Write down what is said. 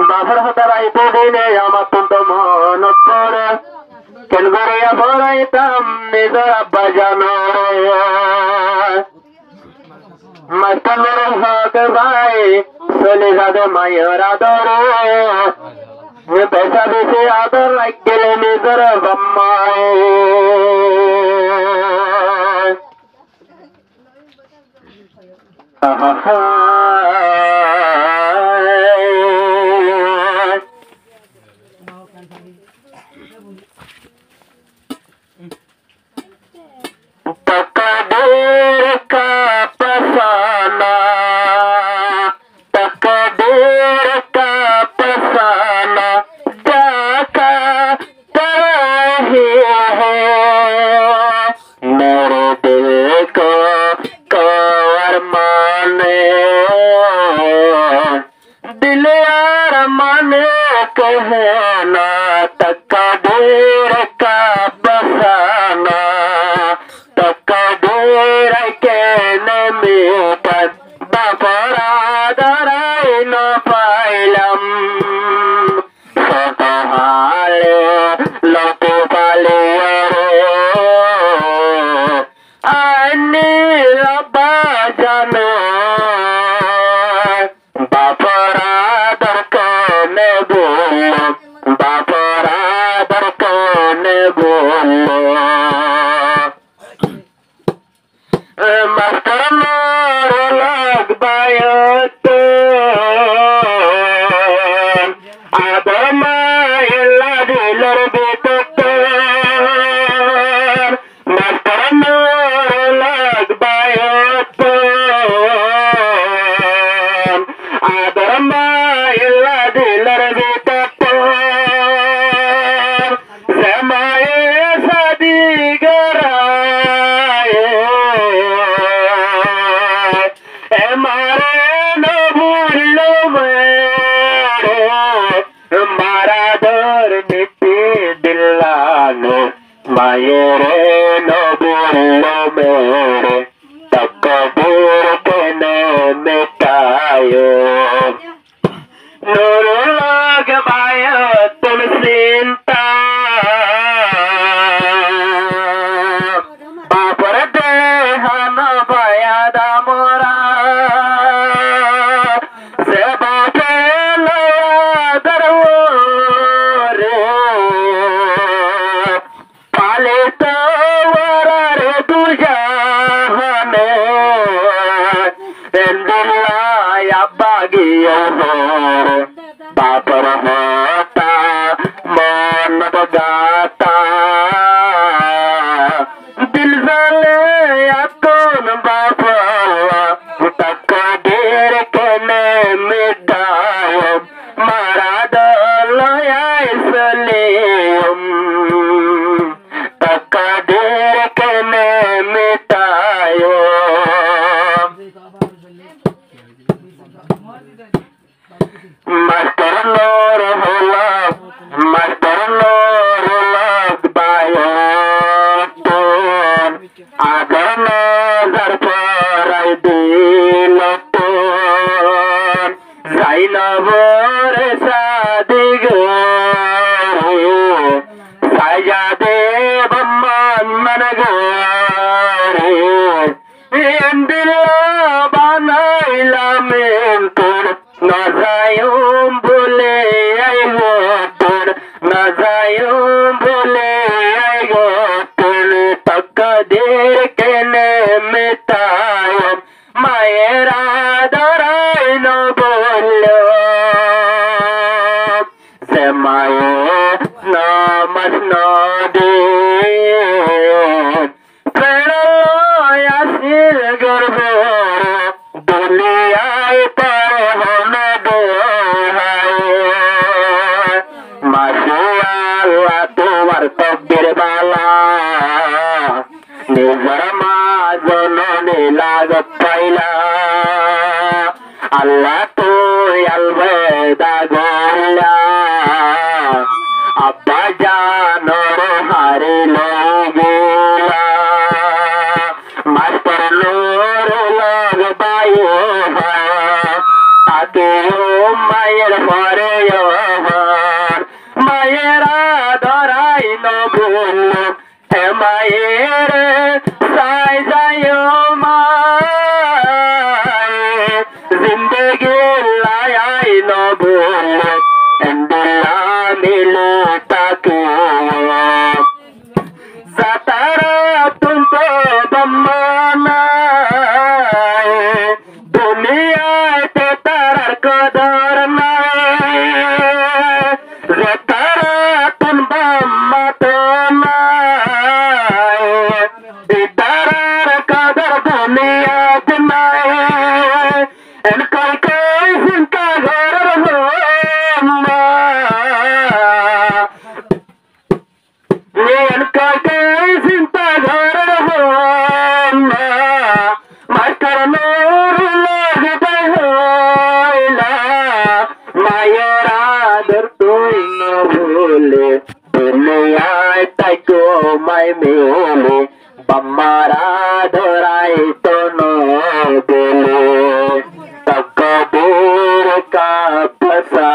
বাবার হতারাইতে দিনে আমার তো মন পড়ে কেন করিয়া পড়াইতাম নিজের আব্বা জানো মাস্টার হক ভাই চলে যাবে মায়ের আদরে পয়সা বেশি আদর রাখলে নিজের বাম্মায় कहना तकदीर का बसाना तकदीर के नमीतन बपरादराई न पाइलम सतहाले लते पाले अन्नी रब्बा जानो बपरादर कने बोलो बपरादर कने बोलो मास्टर मोर लग बायत आदर मायला दिलर बेतत मास्टर मोर लग बायत आदर मायला दिलर बेतत जमाए शादी गराए मारे न भूलो मेरे मारा दर निपी दिलाने मायरे न भूलो मेरे तकदीर के ने मिटायो नूर लग बायो तुम चिंता बापर देहन भया दामोरा से बापे लया दरवो रे पालित वरा रे दुजाहने इंदिला या बागिया होरे बापर होता मन गाता दिल जले अतोन बापा तकदीर के ने मिटायो मारा दलया इसलियम तकदीर के ने मिटायो मास्टर लोर होला मास्टर लोर लग बायो आगर नजर पर दिल तो जाइनबर शादी गो साया देव मन गो इंदिरा बनाइला में तोर न जायूं बोले आइगो तोर न जायूं बोले आइगो तोर तकदीर के ने मिटायो मायरा दराई न बोलो से मायो नमस न दे यासिर गर्भो दुनियाय पर होन दो माशा তোমার তকদির বালা নিজের মা জননী লাগত পাইলা আল্লাহ তুই আলবেদা গলা আব্বা জানর হারিল গেলা মাস্টার লোর লগ বায়ু তাকে মায়ের পরে মায়েরা ধরাইল ভুল হে মায়ের সাই যায় জিন্দগি লাইল ভুল মিল তাকে সাতারা তুমতো বম্মানা দুনিয়াতে তার কদর নাই তারা তুম বম্মা তো নাই তারার কদর দুনিয়াতে নাই এন কই কই চিন্তা ঘরের বম্মা চিন্তা ঘরের মাস্টার মায়ের আদর তুই ন ভুলে দুনিয়ায় তাই তো মাই মেলে বাম্মারা ধরাই তো ন বলে তকবীর কা ফসা